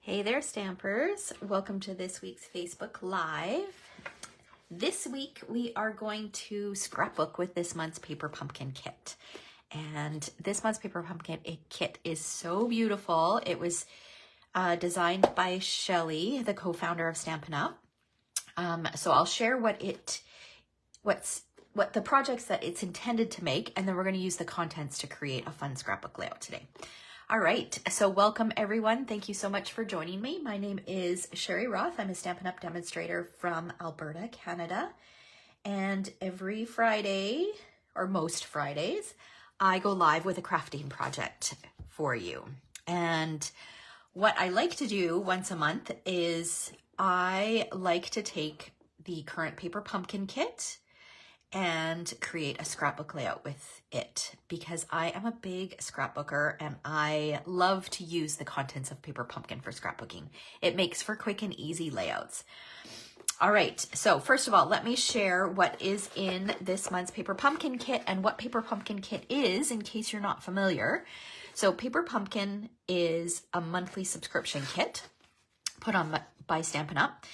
Hey there, Stampers. Welcome to this week's Facebook Live. This week, we are going to scrapbook with this month's Paper Pumpkin kit. And this month's Paper Pumpkin kit is so beautiful. It was designed by Shelly, the co-founder of Stampin' Up. So I'll share what the projects that it's intended to make, and then we're going to use the contents to create a fun scrapbook layout today. All right, so welcome everyone. Thank you so much for joining me. My name is Sherry Roth. I'm a Stampin' Up! Demonstrator from Alberta, Canada. And every Friday, or most Fridays, I go live with a crafting project for you. And what I like to do once a month is I like to take the current Paper Pumpkin kit and create a scrapbook layout with it, because I am a big scrapbooker and I love to use the contents of Paper Pumpkin for scrapbooking. It makes for quick and easy layouts. All right, so first of all, let me share what is in this month's Paper Pumpkin kit and what Paper Pumpkin kit is, in case you're not familiar. So Paper Pumpkin is a monthly subscription kit put on by Stampin' Up!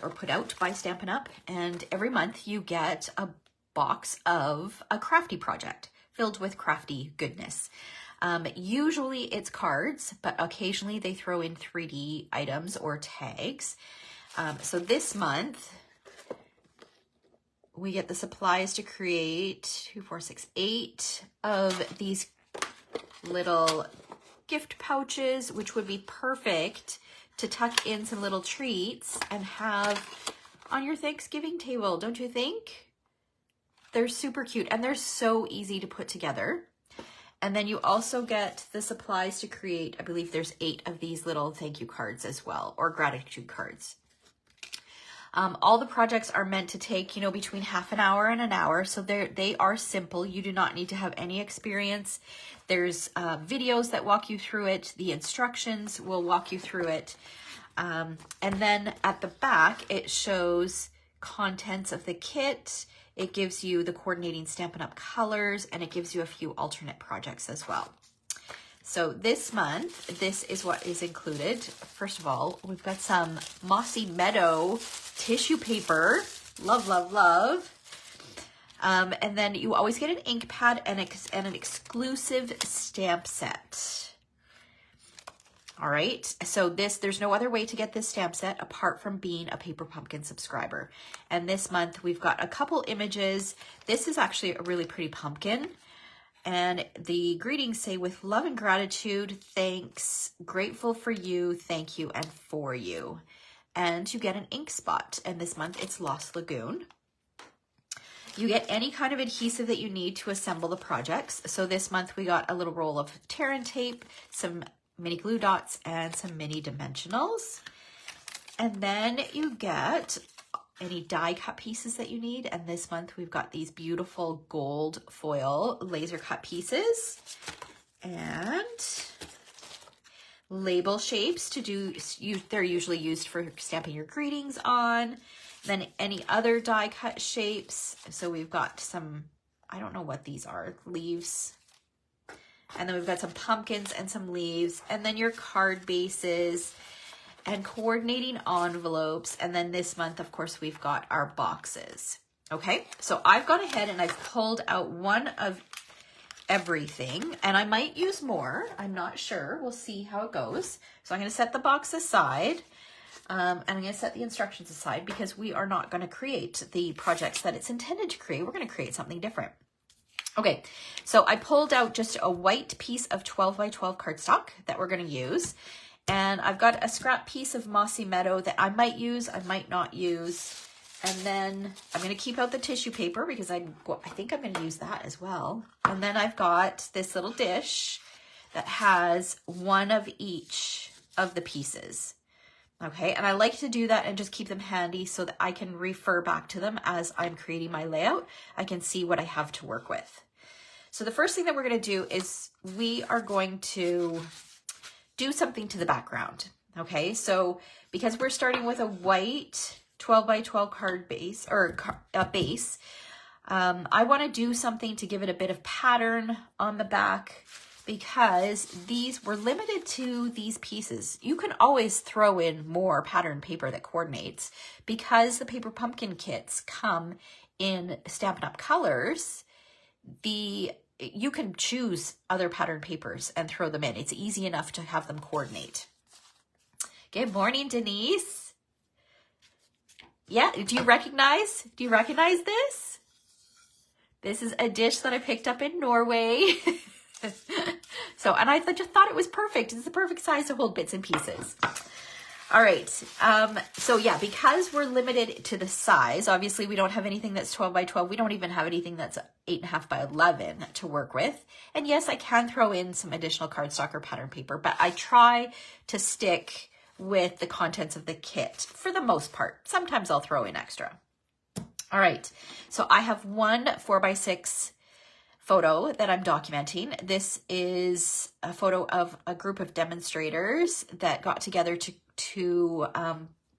Or put out by Stampin' Up! And every month you get a box of a crafty project filled with crafty goodness. Usually it's cards, but occasionally they throw in 3D items or tags. So this month we get the supplies to create 8 of these little gift pouches, which would be perfect to tuck in some little treats and have on your Thanksgiving table, don't you think? They're super cute and they're so easy to put together. And then you also get the supplies to create, I believe there's 8 of these little thank you cards as well, or gratitude cards. All the projects are meant to take, between half an hour and an hour. So they are simple. You do not need to have any experience. There's videos that walk you through it. The instructions will walk you through it. And then at the back, it shows contents of the kit. It gives you the coordinating Stampin' Up! Colors, and it gives you a few alternate projects as well. So this month, this is what is included. First of all, we've got some Mossy Meadow tissue paper. Love, love, love. And then you always get an ink pad and an exclusive stamp set. All right, so there's no other way to get this stamp set apart from being a Paper Pumpkin subscriber. And this month we've got a couple images. This is actually a really pretty pumpkin. And the greetings say, with love and gratitude, thanks, grateful for you, thank you, and for you. And you get an ink spot. And this month it's Lost Lagoon. You get any kind of adhesive that you need to assemble the projects. So this month we got a little roll of tear and tape, some mini glue dots, and some mini dimensionals. And then you get any die cut pieces that you need. And this month we've got these beautiful gold foil laser cut pieces and label shapes they're usually used for stamping your greetings on. Then any other die cut shapes. So we've got some, I don't know what these are, leaves. And then we've got some pumpkins and some leaves, and then your card bases and coordinating envelopes. And then this month, of course, we've got our boxes. Okay, so I've gone ahead and I've pulled out one of everything, and I might use more. I'm not sure. We'll see how it goes. So I'm going to set the box aside, and I'm going to set the instructions aside, because we are not going to create the projects that it's intended to create. We're going to create something different. Okay, so I pulled out just a white piece of 12 by 12 cardstock that we're going to use. And I've got a scrap piece of Mossy Meadow that I might use, I might not use. And then I'm going to keep out the tissue paper, because I think I'm going to use that as well. And then I've got this little dish that has one of each of the pieces. Okay, and I like to do that and just keep them handy so that I can refer back to them as I'm creating my layout. I can see what I have to work with. So the first thing that we're going to do is we are going to do something to the background. Okay, so because we're starting with a white 12 by 12 card base, or base, I want to do something to give it a bit of pattern on the back. because these were limited to these pieces. You can always throw in more pattern paper that coordinates. Because the paper pumpkin kits come in Stampin' Up! Colors, you can choose other pattern papers and throw them in. It's easy enough to have them coordinate. Good morning, Denise. Yeah, do you recognize this? This is a dish that I picked up in Norway. So, and I just thought it was perfect. It's the perfect size to hold bits and pieces. All right. So yeah, because we're limited to the size, obviously we don't have anything that's 12 by 12. We don't even have anything that's 8.5 by 11 to work with. And yes, I can throw in some additional cardstock or pattern paper, but I try to stick with the contents of the kit for the most part. Sometimes I'll throw in extra. All right. So I have one 4x6 photo that I'm documenting. This is a photo of a group of demonstrators that got together to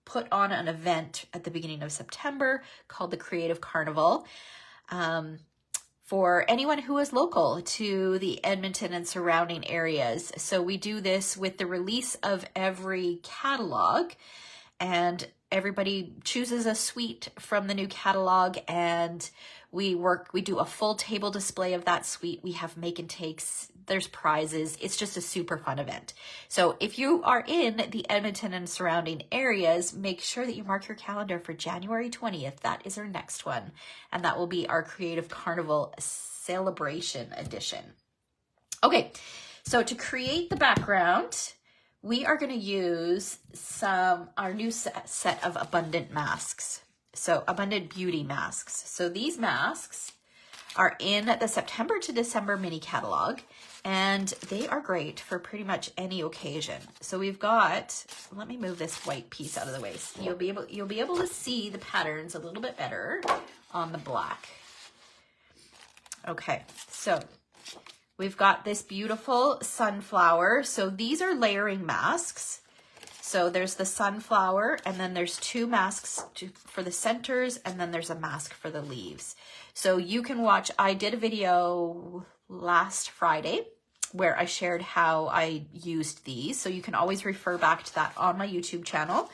put on an event at the beginning of September called the Creative Carnival for anyone who is local to the Edmonton and surrounding areas. So we do this with the release of every catalog, and everybody chooses a suite from the new catalog, and we do a full table display of that suite. We have make and takes, there's prizes. It's just a super fun event. So if you are in the Edmonton and surrounding areas, make sure that you mark your calendar for January 20th. That is our next one. And that will be our Creative Carnival Celebration Edition. Okay, so to create the background, we are going to use our new set of abundant masks. So abundant beauty masks. So these masks are in the September to December mini catalog, and they are great for pretty much any occasion. So we've got, let me move this white piece out of the way. So you'll be able to see the patterns a little bit better on the black. Okay, so we've got this beautiful sunflower. So these are layering masks. So there's the sunflower, and then there's two masks for the centers, and then there's a mask for the leaves. So you can watch, I did a video last Friday where I shared how I used these. So you can always refer back to that on my YouTube channel.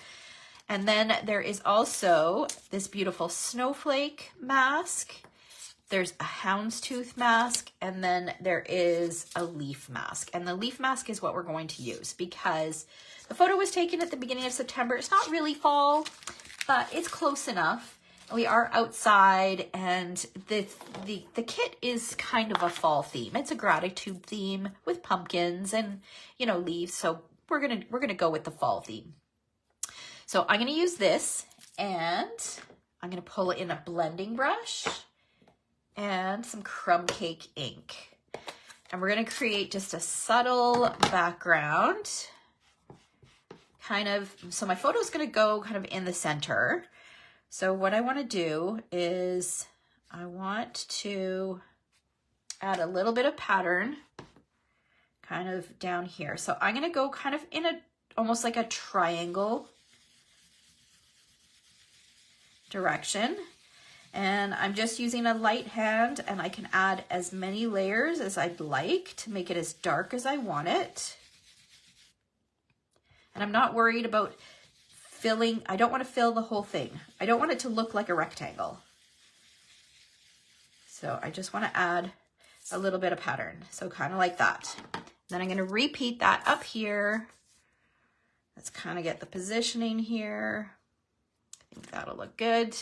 And then there is also this beautiful snowflake mask. There's a houndstooth mask, and then there is a leaf mask. And the leaf mask is what we're going to use because the photo was taken at the beginning of September. It's not really fall, but it's close enough. We are outside, and the kit is kind of a fall theme. It's a gratitude theme with pumpkins and, you know, leaves. So we're gonna go with the fall theme. So I'm gonna use this, and I'm gonna pull in a blending brush and some crumb cake ink. And we're gonna create just a subtle background. So my photo is going to go kind of in the center. So what I want to do is I want to add a little bit of pattern kind of down here. So I'm going to go kind of in almost like a triangle direction. And I'm just using a light hand, and I can add as many layers as I'd like to make it as dark as I want it. And I'm not worried about filling. I don't want to fill the whole thing. I don't want it to look like a rectangle. So I just want to add a little bit of pattern. So kind of like that. Then I'm going to repeat that up here. Let's kind of get the positioning here. I think that'll look good.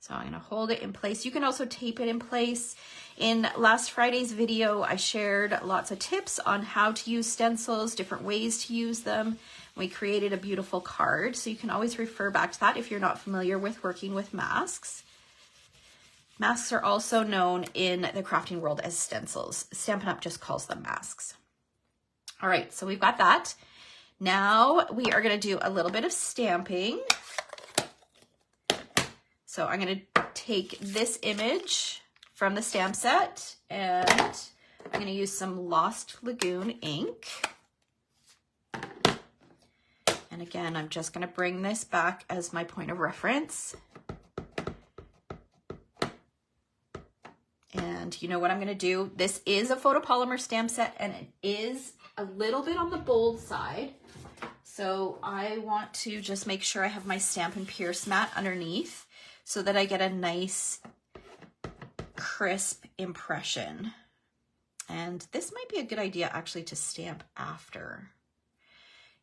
So I'm going to hold it in place. You can also tape it in place. In last Friday's video, I shared lots of tips on how to use stencils, different ways to use them. We created a beautiful card, so you can always refer back to that if you're not familiar with working with masks. Masks are also known in the crafting world as stencils. Stampin' Up! Just calls them masks. All right, so we've got that. Now we are going to do a little bit of stamping. So I'm going to take this image from the stamp set, and I'm going to use some Lost Lagoon ink. And again, I'm just going to bring this back as my point of reference. And And you know what I'm gonna do? This is a photopolymer stamp set and it is a little bit on the bold side. So I want to just make sure I have my Stampin' Pierce mat underneath so that I get a nice crisp impression. And this might be a good idea actually to stamp after.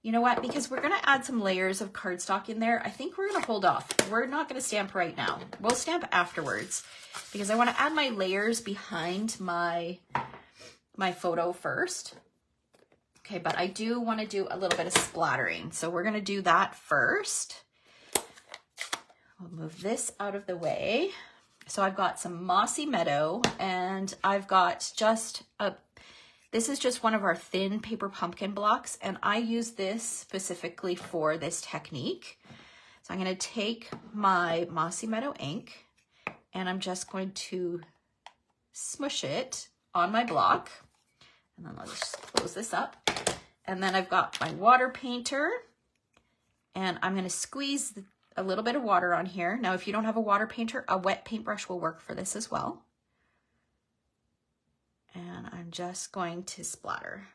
You know what? Because we're gonna add some layers of cardstock in there, I think we're gonna hold off. We're not gonna stamp right now. We'll stamp afterwards because I wanna add my layers behind my photo first. Okay, but I do want to do a little bit of splattering. So we're going to do that first. We'll move this out of the way. So I've got some Mossy Meadow and I've got this is just one of our thin paper pumpkin blocks and I use this specifically for this technique. So I'm going to take my Mossy Meadow ink and I'm just going to smush it on my block. And then let's just close this up. And then I've got my water painter and I'm gonna squeeze a little bit of water on here. Now, if you don't have a water painter, a wet paintbrush will work for this as well. And I'm just going to splatter.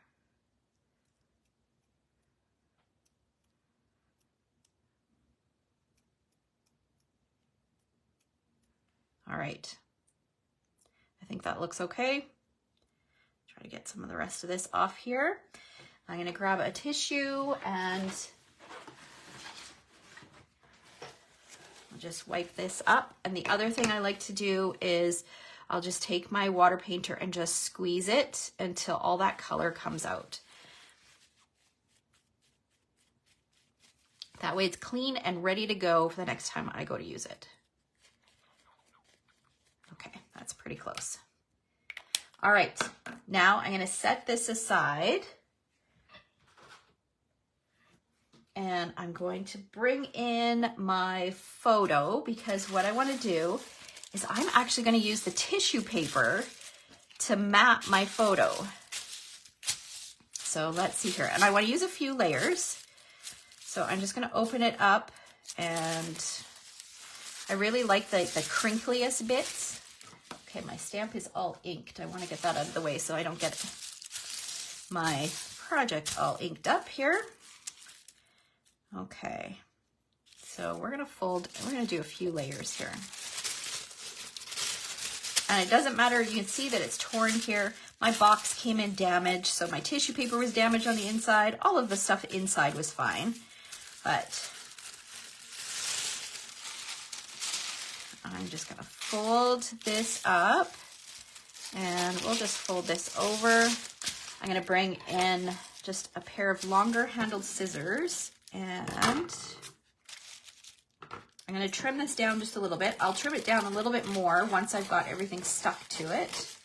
All right, I think that looks okay. Try to get some of the rest of this off here. I'm gonna grab a tissue and I'll just wipe this up. And the other thing I like to do is I'll just take my water painter and just squeeze it until all that color comes out. That way it's clean and ready to go for the next time I go to use it. Okay, that's pretty close. All right, now I'm gonna set this aside and I'm going to bring in my photo because what I wanna do is I'm actually gonna use the tissue paper to map my photo. So let's see here, and I wanna use a few layers. So I'm just gonna open it up and I really like the crinkliest bits. Okay, my stamp is all inked. I want to get that out of the way so I don't get my project all inked up here. Okay, so we're gonna fold, we're gonna do a few layers here. And it doesn't matter, you can see that it's torn here. My box came in damaged, so my tissue paper was damaged on the inside. All of the stuff inside was fine, but I'm just gonna fold this up and we'll just fold this over. I'm gonna bring in just a pair of longer handled scissors and I'm gonna trim this down just a little bit. I'll trim it down a little bit more once I've got everything stuck to it.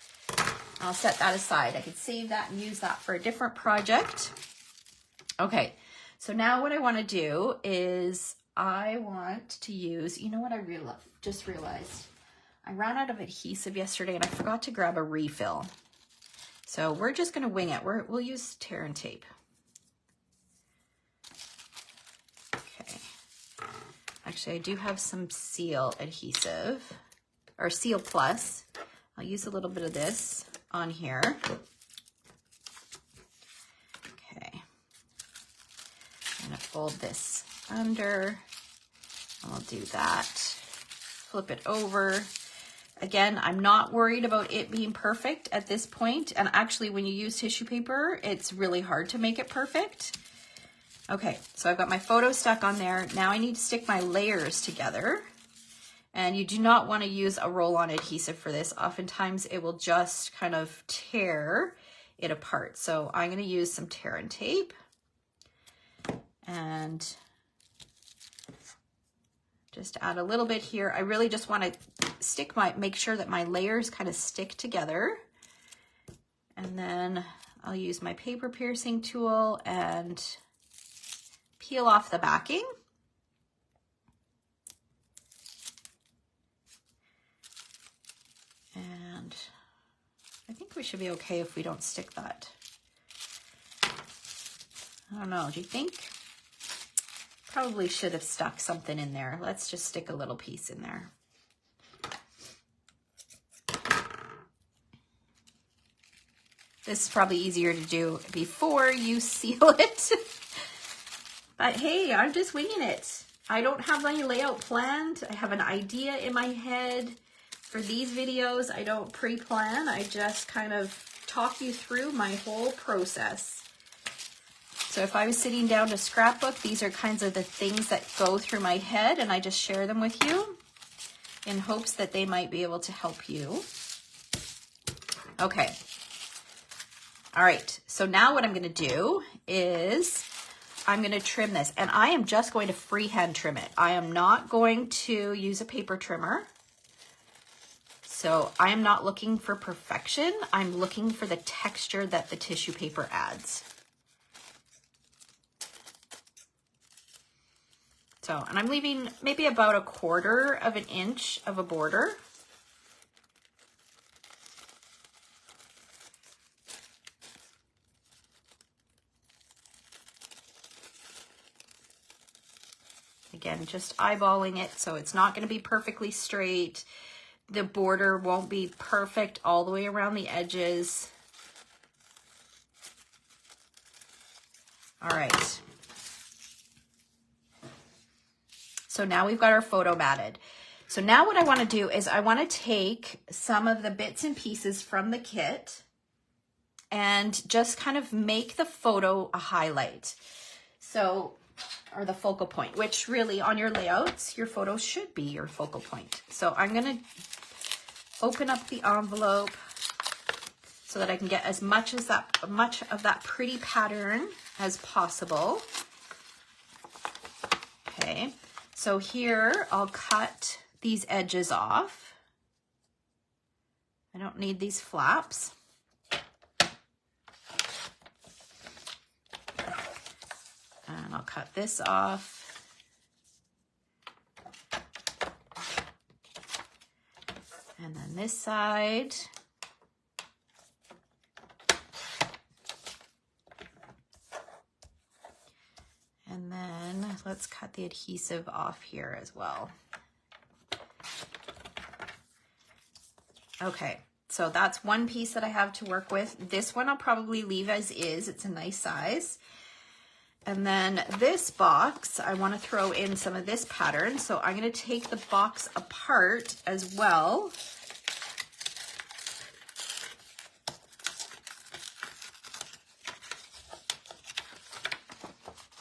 I'll set that aside. I could save that and use that for a different project. Okay, so now what I wanna do is I want to use, you know what I just realized? I ran out of adhesive yesterday and I forgot to grab a refill. So we're just gonna wing it. We'll use tear and tape. Okay. Actually, I do have some Seal adhesive, or Seal Plus. I'll use a little bit of this on here. Okay. I'm gonna fold this under. I'll do that, flip it over. Again, I'm not worried about it being perfect at this point. And actually, when you use tissue paper, it's really hard to make it perfect. Okay, so I've got my photo stuck on there. Now I need to stick my layers together. And you do not want to use a roll-on adhesive for this. Oftentimes, it will just kind of tear it apart. So I'm going to use some tear and tape. And just add a little bit here. I really just want to make sure that my layers kind of stick together. And then I'll use my paper piercing tool and peel off the backing. And I think we should be okay if we don't stick that. I don't know, do you think? Probably should have stuck something in there. Let's just stick a little piece in there. This is probably easier to do before you seal it. But hey, I'm just winging it. I don't have my layout planned. I have an idea in my head for these videos. I don't pre-plan. I just kind of talk you through my whole process. So if I was sitting down to scrapbook, these are kinds of the things that go through my head, and I just share them with you in hopes that they might be able to help you. Okay. All right. So now what I'm going to do is I'm going to trim this, and I am just going to freehand trim it. I am not going to use a paper trimmer. So I am not looking for perfection. I'm looking for the texture that the tissue paper adds. So, and I'm leaving maybe about 1/4 of an inch of a border. Again, just eyeballing it, so it's not going to be perfectly straight. The border won't be perfect all the way around the edges. All right. So now we've got our photo matted. So now what I want to do is I want to take some of the bits and pieces from the kit and just kind of make the photo a highlight. So, or the focal point, which really on your layouts, your photos should be your focal point. So I'm going to open up the envelope so that I can get as much of that pretty pattern as possible. Okay. So here, I'll cut these edges off. I don't need these flaps. And I'll cut this off. And then this side. And then let's cut the adhesive off here as well. Okay, so that's one piece that I have to work with. This one I'll probably leave as is. It's a nice size. And then this box, I want to throw in some of this pattern. So I'm going to take the box apart as well.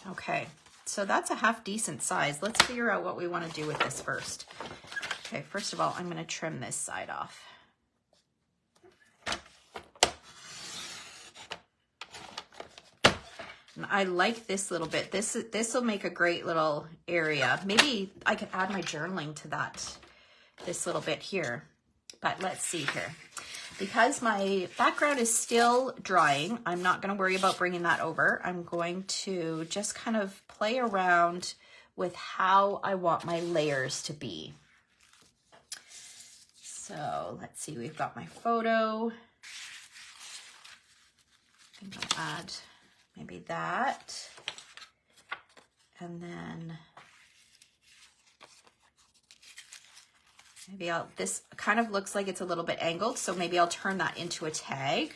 Okay, so that's a half decent size. Let's figure out what we want to do with this first. Okay, first of all, I'm going to trim this side off. And I like this little bit. This will make a great little area. Maybe I could add my journaling to this little bit here. But let's see here. Because my background is still drying, I'm not going to worry about bringing that over. I'm going to just kind of play around with how I want my layers to be. So let's see, we've got my photo. I think I'll add maybe that. And then maybe this kind of looks like it's a little bit angled, so maybe I'll turn that into a tag.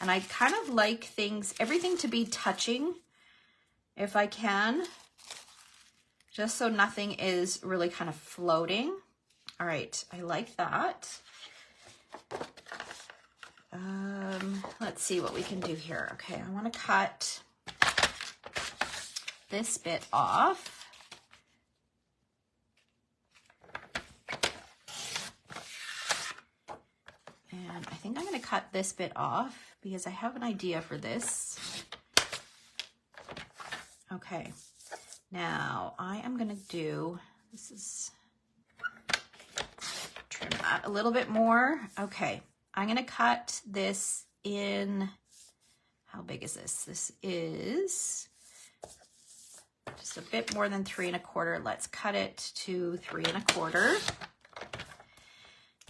And I kind of like everything to be touching if I can, just so nothing is really kind of floating. All right, I like that. Let's see what we can do here. Okay, I want to cut this bit off. And I think I'm going to cut this bit off because I have an idea for this. Okay, now I am going to do, trim that a little bit more. Okay, I'm going to cut this in, how big is this? This is just a bit more than 3 1/4. Let's cut it to 3 1/4.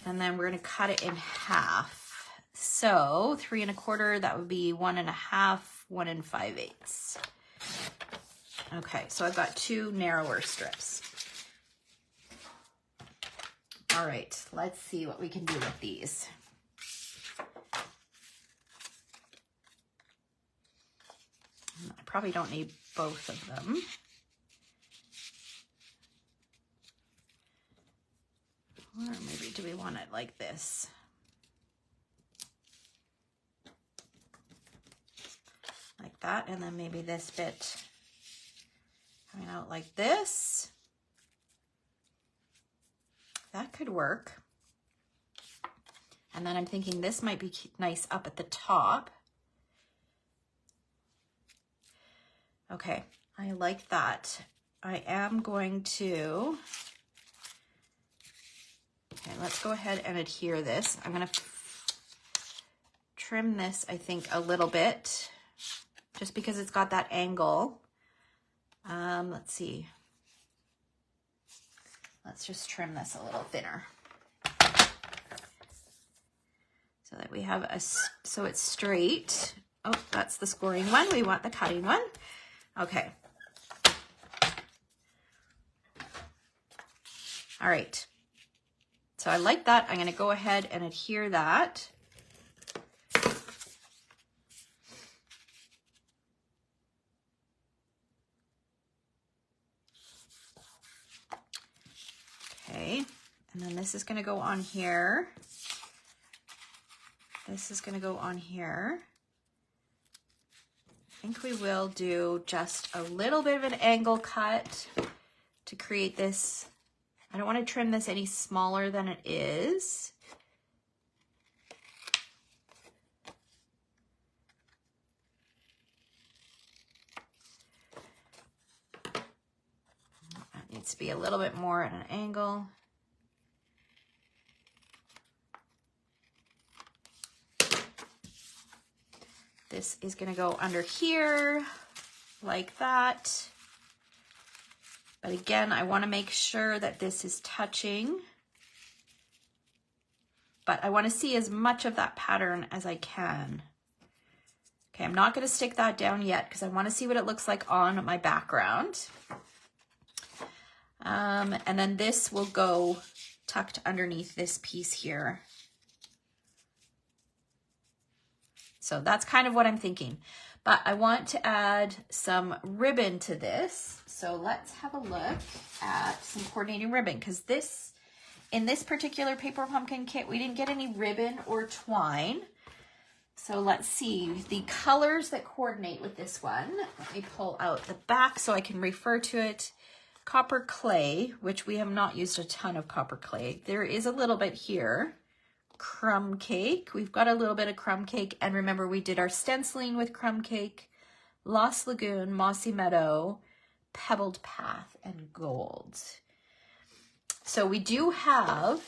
And then we're going to cut it in half. So 3 1/4, that would be 1 1/2, 1 5/8. Okay, so I've got 2 narrower strips. All right, let's see what we can do with these. I probably don't need both of them. Or maybe do we want it like this? Like that, and then maybe this bit coming out like this. That could work. And then I'm thinking this might be nice up at the top. Okay, I like that. I am going to, okay, let's go ahead and adhere this. I'm gonna trim this, I think, a little bit, just because it's got that angle. Let's see. Let's just trim this a little thinner so that we have so it's straight. Oh, that's the scoring one. We want the cutting one. Okay. All right. So I like that. I'm going to go ahead and adhere that. Okay, and then this is going to go on here. This is going to go on here. I think we will do just a little bit of an angle cut to create this. I don't want to trim this any smaller than it is. That needs to be a little bit more at an angle. This is going to go under here like that. But again, I want to make sure that this is touching. But I want to see as much of that pattern as I can. Okay, I'm not going to stick that down yet because I want to see what it looks like on my background. And then this will go tucked underneath this piece here. So that's kind of what I'm thinking. But I want to add some ribbon to this. So let's have a look at some coordinating ribbon, because this, in this particular paper pumpkin kit, we didn't get any ribbon or twine. So let's see the colors that coordinate with this one. Let me pull out the back so I can refer to it. Copper clay, which we have not used a ton of copper clay. There is a little bit here. Crumb cake. We've got a little bit of crumb cake. And remember, we did our stenciling with crumb cake. Lost Lagoon, Mossy Meadow, Pebbled Path, and Gold. So we do have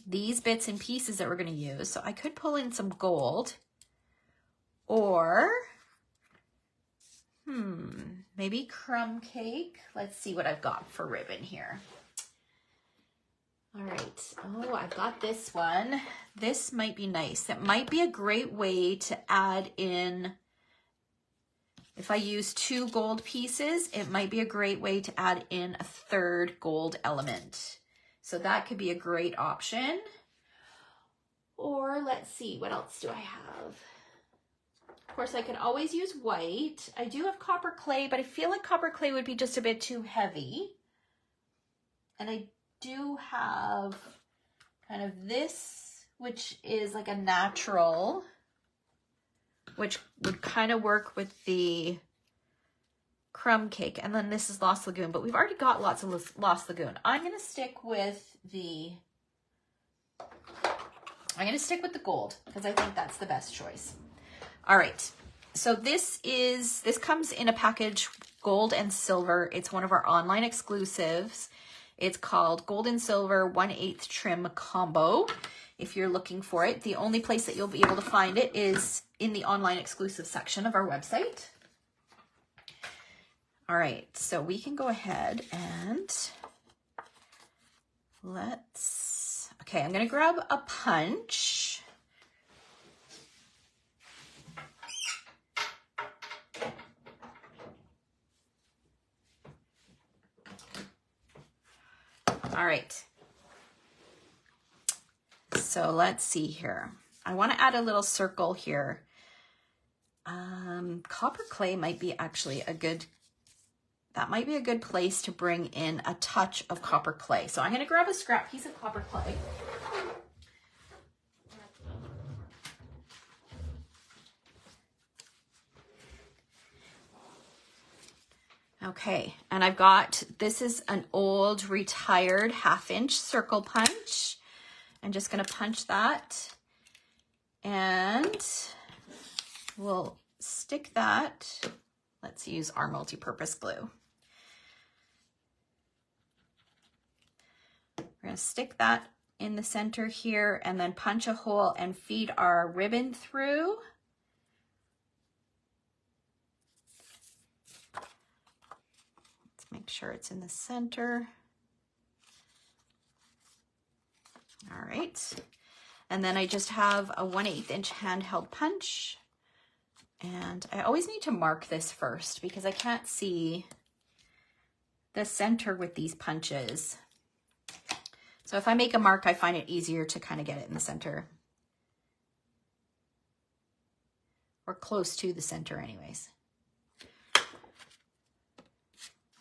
these bits and pieces that we're going to use. So I could pull in some gold, or maybe crumb cake. Let's see what I've got for ribbon here. All right. Oh, I've got this one. This might be nice. That might be a great way to add in. If I use 2 gold pieces, it might be a great way to add in a 3rd gold element. So that could be a great option. Or let's see, what else do I have? Of course, I can always use white. I do have copper clay, but I feel like copper clay would be just a bit too heavy. And I do have kind of this, which is like a natural, which would kind of work with the crumb cake. And then this is Lost Lagoon, but we've already got lots of Lost Lagoon. I'm going to stick with the gold because I think that's the best choice. All right. So this comes in a package, gold and silver. It's one of our online exclusives. It's called Gold and Silver 1/8 Trim Combo. If you're looking for it, the only place that you'll be able to find it is in the online exclusive section of our website. All right, so we can go ahead and okay, I'm gonna grab a punch. All right, so let's see here. I want to add a little circle here. Copper clay might be actually a good, that might be a good place to bring in a touch of copper clay. So I'm going to grab a scrap piece of copper clay. Okay, and I've got, this is an old retired 1/2-inch circle punch. I'm just going to punch that, and we'll stick that. Let's use our multi-purpose glue. We're going to stick that in the center here and then punch a hole and feed our ribbon through. Make sure it's in the center. All right. And then I just have a 1/8 inch handheld punch. And I always need to mark this first because I can't see the center with these punches. So if I make a mark, I find it easier to kind of get it in the center. Or close to the center anyways.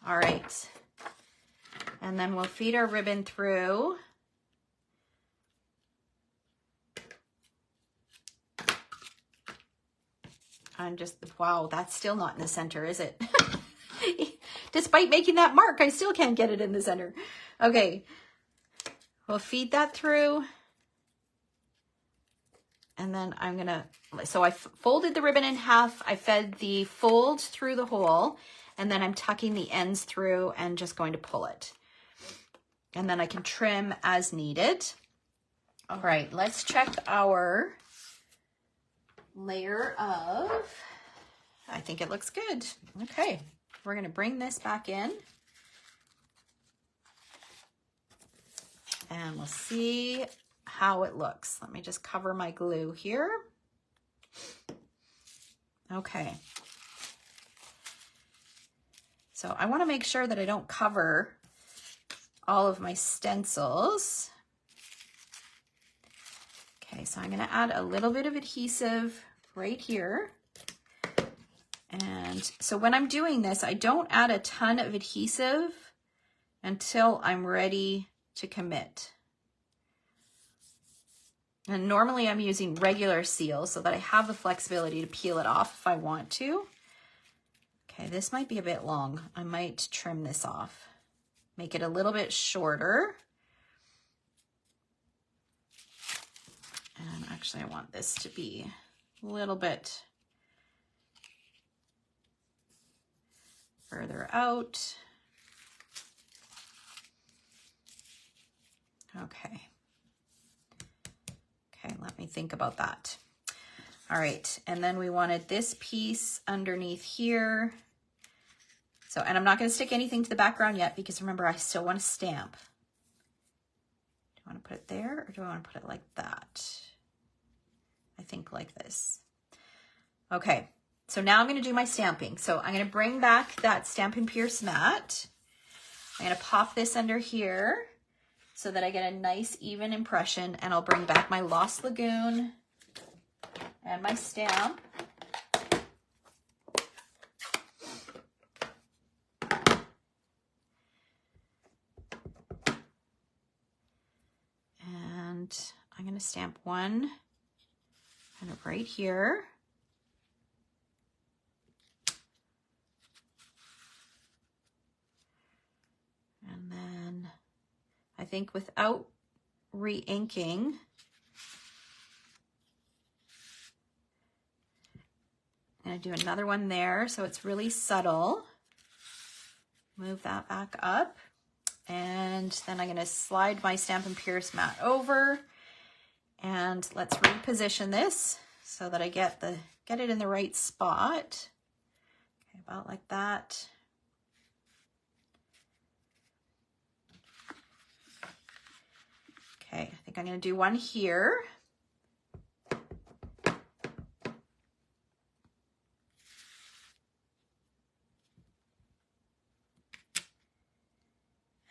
All right, and then we'll feed our ribbon through. I'm just, wow, that's still not in the center, is it? Despite making that mark, I still can't get it in the center. Okay, we'll feed that through. And then I'm gonna, so I folded the ribbon in half. I fed the fold through the hole. And then I'm tucking the ends through and just going to pull it. And then I can trim as needed. All right, let's check our layer of, I think it looks good. Okay, we're gonna bring this back in. And we'll see how it looks. Let me just cover my glue here. Okay. So I want to make sure that I don't cover all of my stencils. Okay, so I'm going to add a little bit of adhesive right here. And so when I'm doing this, I don't add a ton of adhesive until I'm ready to commit. And normally I'm using regular seal so that I have the flexibility to peel it off if I want to. Okay, this might be a bit long. I might trim this off. Make it a little bit shorter. And actually I want this to be a little bit further out. Okay. Okay, let me think about that. All right, and then we wanted this piece underneath here. So, and I'm not gonna stick anything to the background yet because remember, I still wanna stamp. Do I wanna put it there or do I wanna put it like that? I think like this. Okay, so now I'm gonna do my stamping. So I'm gonna bring back that Stampin' Pierce mat. I'm gonna pop this under here so that I get a nice even impression, and I'll bring back my Lost Lagoon and my stamp. And I'm going to stamp one kind of right here. And then I think without re-inking, I'm going to do another one there so it's really subtle. Move that back up. And then I'm going to slide my Stampin' Pierce mat over. And let's reposition this so that I get it in the right spot. Okay, about like that. Okay, I think I'm going to do one here.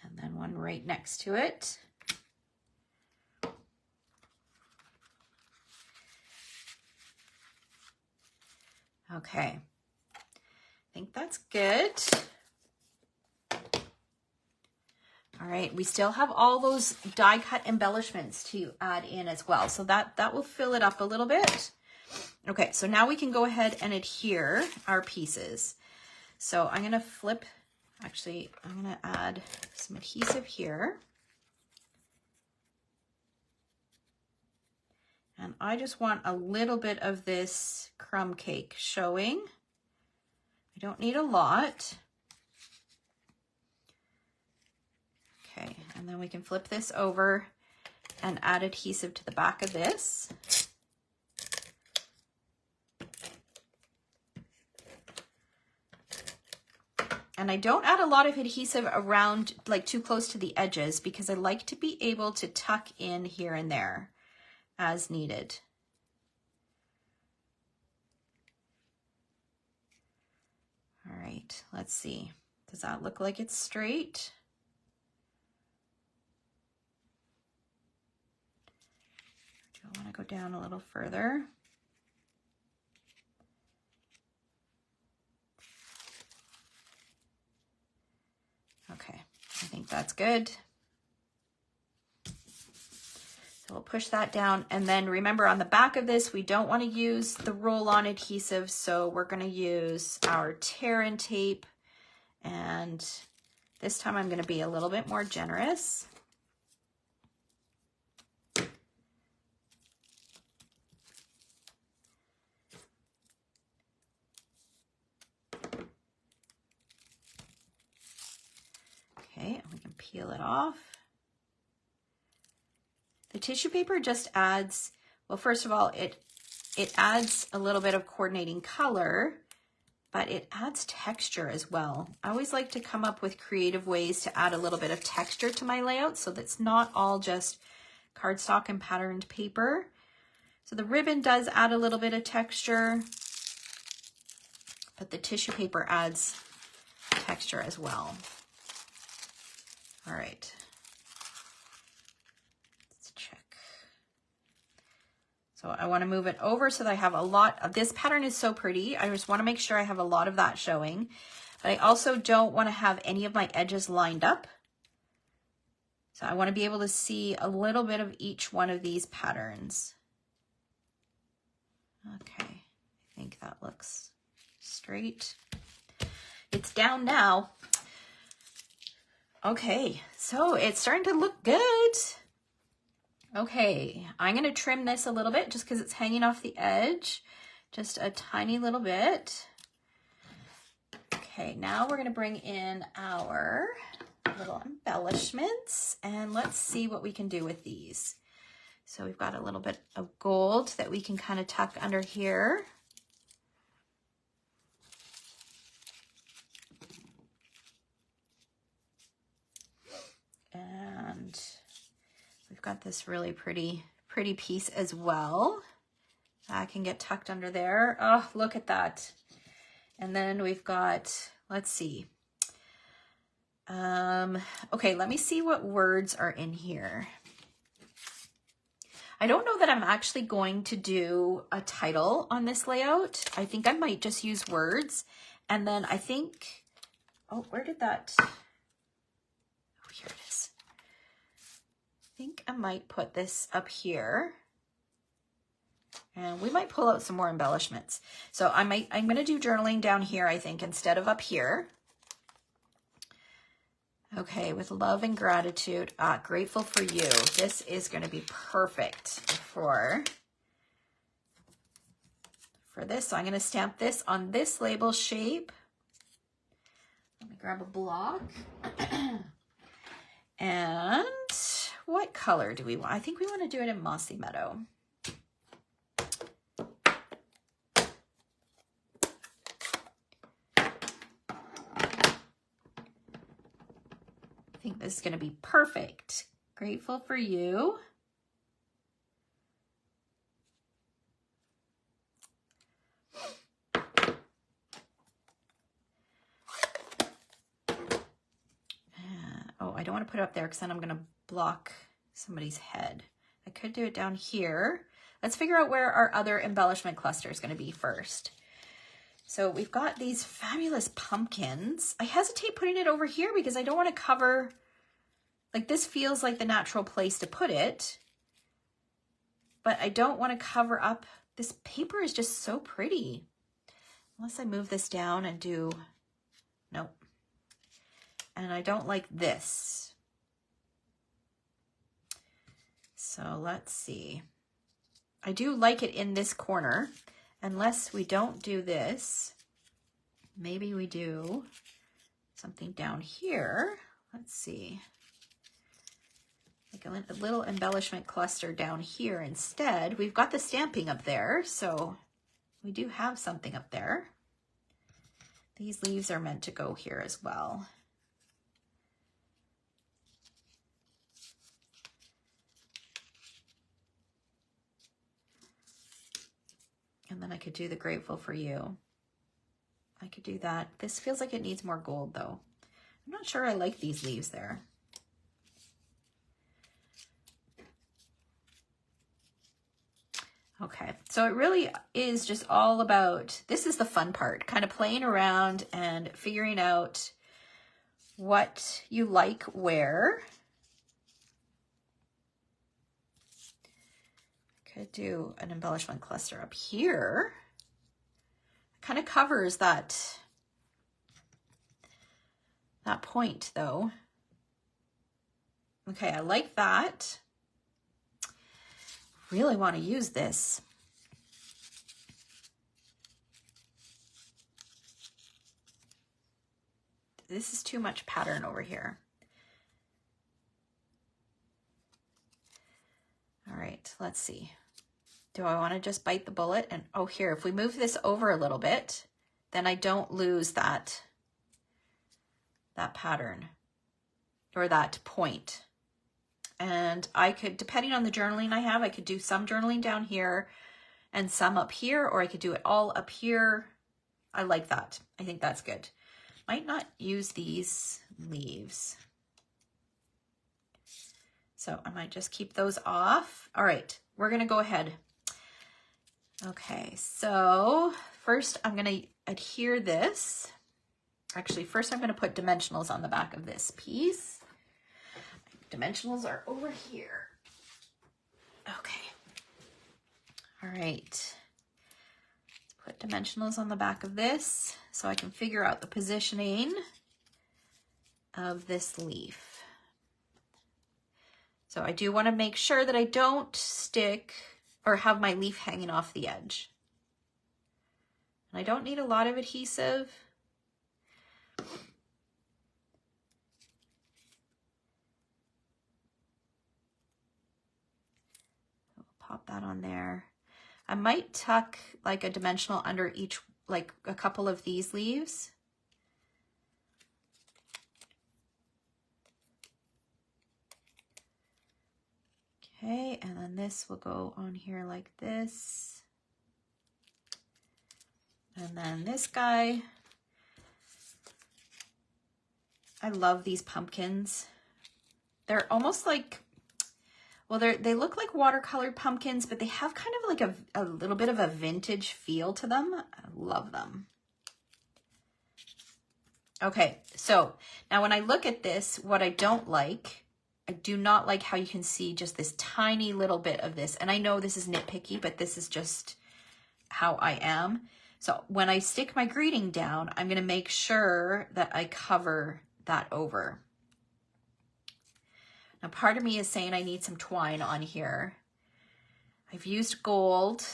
And then one right next to it. Okay, I think that's good. All right, we still have all those die cut embellishments to add in as well. So that will fill it up a little bit. Okay, so now we can go ahead and adhere our pieces. So I'm gonna flip, actually, I'm gonna add some adhesive here. And I just want a little bit of this crumb cake showing. I don't need a lot. Okay, and then we can flip this over and add adhesive to the back of this. And I don't add a lot of adhesive around, like too close to the edges, because I like to be able to tuck in here and there as needed. All right, let's see. Does that look like it's straight? Do I want to go down a little further? Okay, I think that's good. So we'll push that down, and then remember on the back of this, we don't want to use the roll-on adhesive, so we're going to use our tear-in tape, and this time I'm going to be a little bit more generous. Okay, and we can peel it off. The tissue paper just adds, well, first of all, it adds a little bit of coordinating color, but it adds texture as well. I always like to come up with creative ways to add a little bit of texture to my layout so that's not all just cardstock and patterned paper. So the ribbon does add a little bit of texture, but the tissue paper adds texture as well. All right. So I want to move it over so that I have a lot of, this pattern is so pretty. I just want to make sure I have a lot of that showing, but I also don't want to have any of my edges lined up. So I want to be able to see a little bit of each one of these patterns. Okay, I think that looks straight. It's down now. Okay, so it's starting to look good. Okay, I'm going to trim this a little bit just because it's hanging off the edge, just a tiny little bit. Okay, now we're going to bring in our little embellishments and let's see what we can do with these. So we've got a little bit of gold that we can kind of tuck under here. And we've got this really pretty piece as well. That can get tucked under there. Oh, look at that. And then we've got, let's see. Okay, let me see what words are in here. I don't know that I'm actually going to do a title on this layout. I think I might just use words. And then I think, oh, where did that, oh, here it is. I think I might put this up here. And we might pull out some more embellishments. So I'm going to do journaling down here, I think, instead of up here. Okay, with love and gratitude, grateful for you. This is going to be perfect for this. So I'm going to stamp this on this label shape. Let me grab a block. And what color do we want? I think we want to do it in Mossy Meadow. I think this is going to be perfect. Grateful for you. Oh, I don't want to put it up there because then I'm going to block somebody's head. I could do it down here. Let's figure out where our other embellishment cluster is going to be first. So we've got these fabulous pumpkins. I hesitate putting it over here because I don't want to cover, like this feels like the natural place to put it, but I don't want to cover up. This paper is just so pretty. Unless I move this down and do, nope. And I don't like this. So let's see. I do like it in this corner. Unless we don't do this, maybe we do something down here. Let's see. Like a little embellishment cluster down here instead. We've got the stamping up there, so we do have something up there. These leaves are meant to go here as well. And then I could do the grateful for you. I could do that. This feels like it needs more gold though. I'm not sure I like these leaves there. Okay, so it really is just all about, this is the fun part, kind of playing around and figuring out what you like where. Could do an embellishment cluster up here. It kind of covers that point though. Okay, I like that. Really want to use this. This is too much pattern over here. All right, let's see. Do I want to just bite the bullet? And oh, here, if we move this over a little bit, then I don't lose that pattern or that point. And I could, depending on the journaling I have, I could do some journaling down here and some up here, or I could do it all up here. I like that. I think that's good. Might not use these leaves. So I might just keep those off. All right, we're gonna go ahead. Okay, so first I'm gonna adhere this. Actually, first I'm gonna put dimensionals on the back of this piece. Dimensionals are over here. Okay. All right. Let's put dimensionals on the back of this so I can figure out the positioning of this leaf. So I do want to make sure that I don't stick or have my leaf hanging off the edge. And I don't need a lot of adhesive. I'll pop that on there. I might tuck like a dimensional under each, like a couple of these leaves. Okay, and then this will go on here like this. And then this guy. I love these pumpkins. They're almost like, well, they look like watercolored pumpkins, but they have kind of like a little bit of a vintage feel to them. I love them. Okay, so now when I look at this, what I don't like, I do not like how you can see just this tiny little bit of this. And I know this is nitpicky, but this is just how I am. So when I stick my greeting down, I'm gonna make sure that I cover that over. Now part of me is saying I need some twine on here. I've used gold.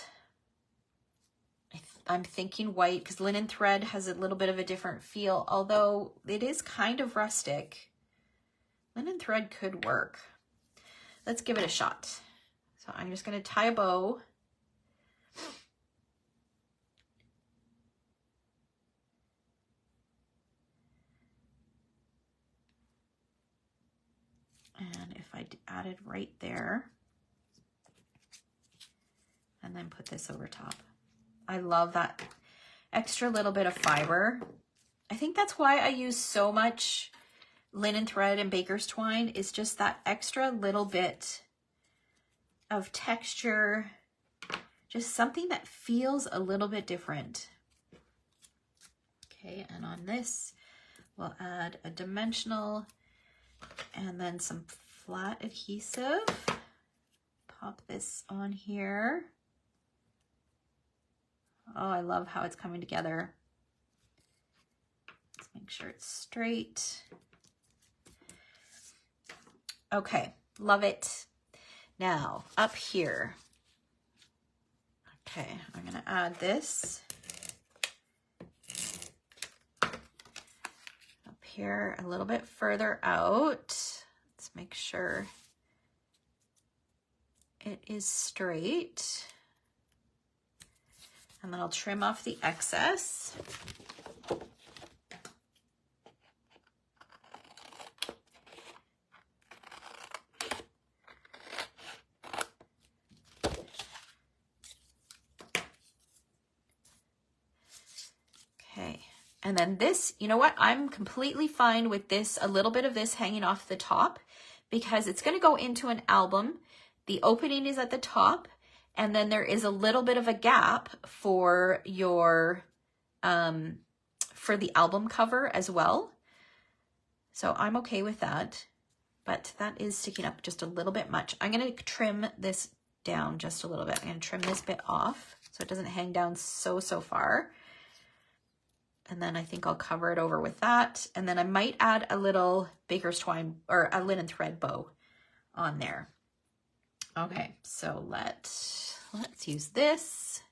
I'm thinking white because linen thread has a little bit of a different feel, although it is kind of rustic. Linen thread could work. Let's give it a shot. So I'm just going to tie a bow. And if I added right there, and then put this over top. I love that extra little bit of fiber. I think that's why I use so much linen thread and baker's twine, is just that extra little bit of texture, just something that feels a little bit different. Okay, and on this, we'll add a dimensional and then some flat adhesive. Pop this on here. Oh, I love how it's coming together. Let's make sure it's straight. Okay, love it. Now, up here. Okay, I'm gonna add this. Up here, a little bit further out. Let's make sure it is straight. And then I'll trim off the excess. Okay, and then this, you know what? I'm completely fine with this, a little bit of this hanging off the top because it's gonna go into an album. The opening is at the top, and then there is a little bit of a gap for your, for the album cover as well. So I'm okay with that, but that is sticking up just a little bit much. I'm gonna trim this down just a little bit. I'm gonna trim this bit off so it doesn't hang down so far. And then I think I'll cover it over with that. And then I might add a little baker's twine or a linen thread bow on there. Okay, so let's use this.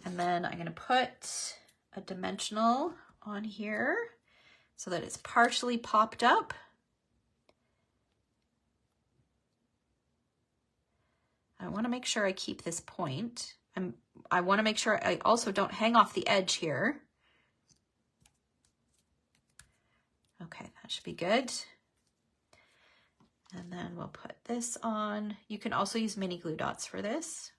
And then I'm gonna put a dimensional on here so that it's partially popped up. I wanna make sure I keep this point. I want to make sure I also don't hang off the edge here. Okay, that should be good. And then we'll put this on. You can also use mini glue dots for this.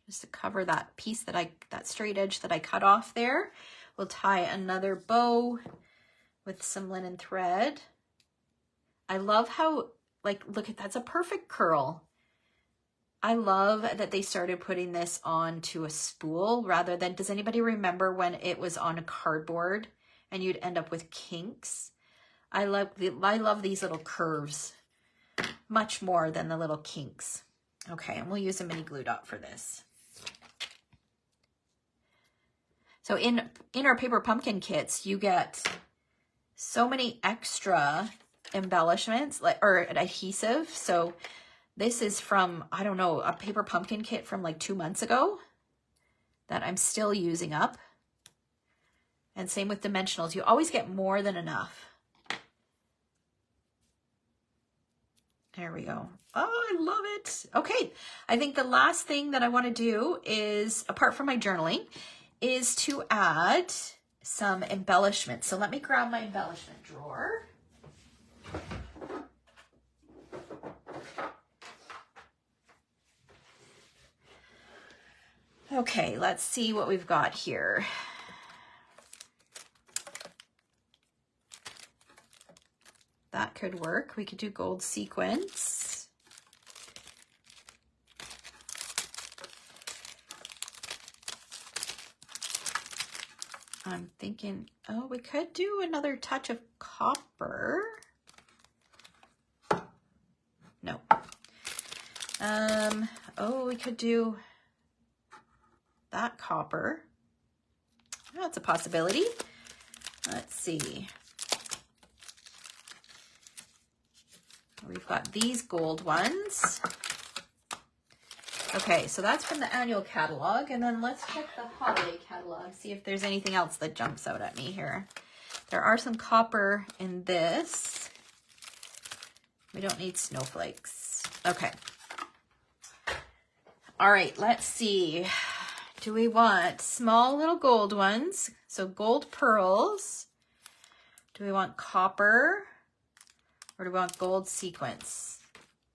Just to cover that piece that straight edge that I cut off there. We'll tie another bow with some linen thread. I love how, like, look at that's a perfect curl. I love that they started putting this onto a spool rather than, does anybody remember when it was on a cardboard and you'd end up with kinks? I love these little curves much more than the little kinks. Okay, and we'll use a mini glue dot for this. So in our paper pumpkin kits, you get so many extra embellishments or adhesive. So this is from, I don't know, a paper pumpkin kit from like 2 months ago that I'm still using up. And same with dimensionals. You always get more than enough. There we go. Oh, I love it. Okay, I think the last thing that I want to do is, apart from my journaling, is to add some embellishment. So let me grab my embellishment drawer. Okay, let's see what we've got here. That could work. We could do gold sequins. I'm thinking, oh, we could do another touch of copper. No. Oh, we could do that copper. That's a possibility. Let's see. We've got these gold ones. Okay, so that's from the annual catalog. And then let's check the holiday catalog, see if there's anything else that jumps out at me here. There are some copper in this. We don't need snowflakes. Okay. All right, let's see. Do we want small little gold ones? So gold pearls. Do we want copper? Or do we want gold sequins?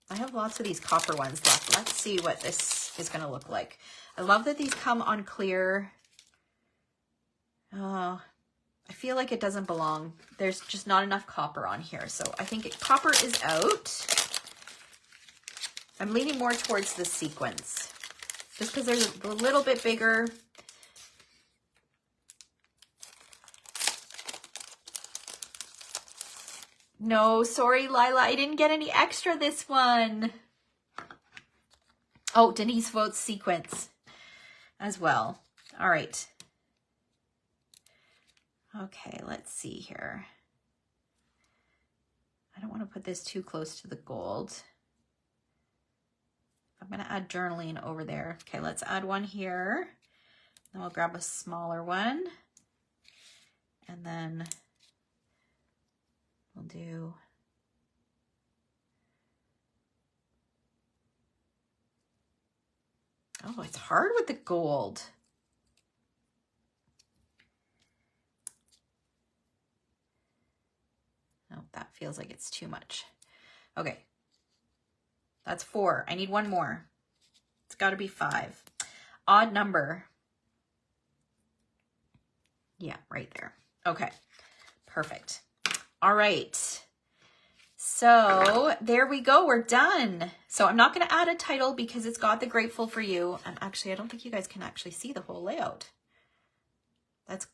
I have lots of these copper ones left. Let's see what this is going to look like. I love that these come on clear. Oh, I feel like it doesn't belong. There's just not enough copper on here. So I think copper is out. I'm leaning more towards the sequins. just because they're a little bit bigger. No, sorry, Lila, I didn't get any extra this one. Oh, Denise votes sequence as well. All right. Okay, let's see here. I don't want to put this too close to the gold. I'm going to add journaling over there. Okay, let's add one here. Then we'll grab a smaller one. And then we'll do oh, it's hard with the gold. Oh, that feels like it's too much. Okay. That's 4. I need one more. It's got to be 5. Odd number. Yeah, right there. Okay. Perfect. All right. So there we go. We're done. So I'm not going to add a title because it's got the Grateful for You. And actually, I don't think you guys can actually see the whole layout. That's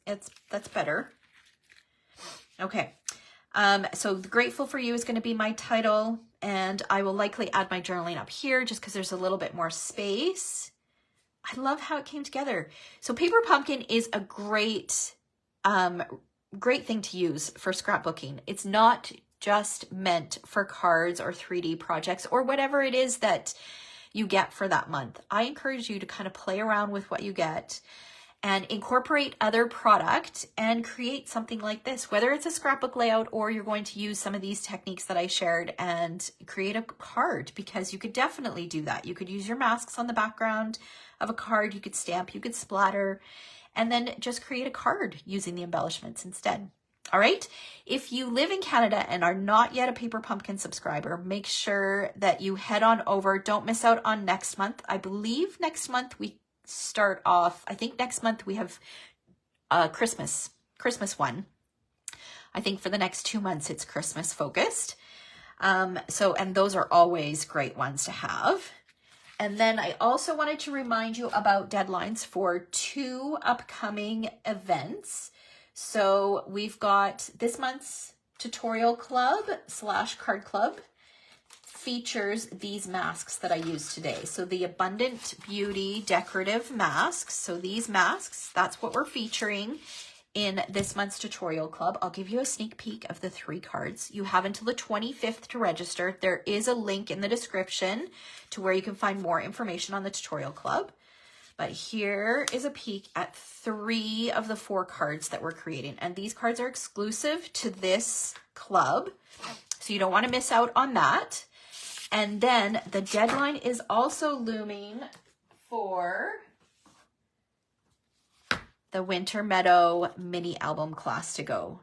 better. Okay. So the Grateful for You is going to be my title, and I will likely add my journaling up here just because there's a little bit more space. I love how it came together. So Paper Pumpkin is a great thing to use for scrapbooking. It's not just meant for cards or 3D projects or whatever it is that you get for that month. I encourage you to kind of play around with what you get and incorporate other product and create something like this, whether it's a scrapbook layout or you're going to use some of these techniques that I shared and create a card, because you could definitely do that. You could use your masks on the background of a card, you could stamp, you could splatter, and then just create a card using the embellishments instead. All right. If you live in Canada and are not yet a Paper Pumpkin subscriber, make sure that you head on over. Don't miss out on next month. I believe next month we start off, I think next month we have Christmas one. I think for the next 2 months it's Christmas focused. And those are always great ones to have. And then I also wanted to remind you about deadlines for 2 upcoming events. So we've got this month's tutorial club / card club features these masks that I used today. So the Abundant Beauty decorative masks. So these masks, that's what we're featuring in this month's tutorial club. I'll give you a sneak peek of the 3 cards. You have until the 25th to register. There is a link in the description to where you can find more information on the tutorial club. But here is a peek at 3 of the 4 cards that we're creating. And these cards are exclusive to this club, so you don't want to miss out on that. And then the deadline is also looming for the Winter Meadow mini album class to go.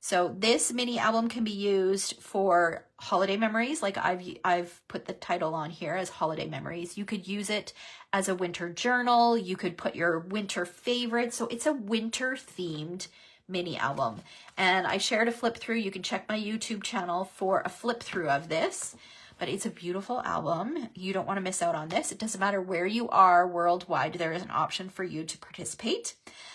So this mini album can be used for holiday memories. Like I've put the title on here as holiday memories. You could use it as a winter journal. You could put your winter favorites. So it's a winter themed mini album. And I shared a flip through. You can check my YouTube channel for a flip through of this. But it's a beautiful album. You don't want to miss out on this. It doesn't matter where you are worldwide. There is an option for you to participate.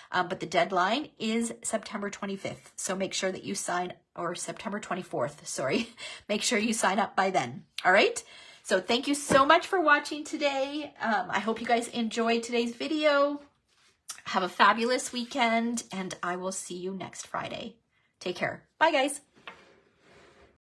But the deadline is September 25th. So make sure that you sign, or September 24th, sorry. Make sure you sign up by then. All right. So thank you so much for watching today. I hope you guys enjoyed today's video. Have a fabulous weekend, and I will see you next Friday. Take care. Bye, guys.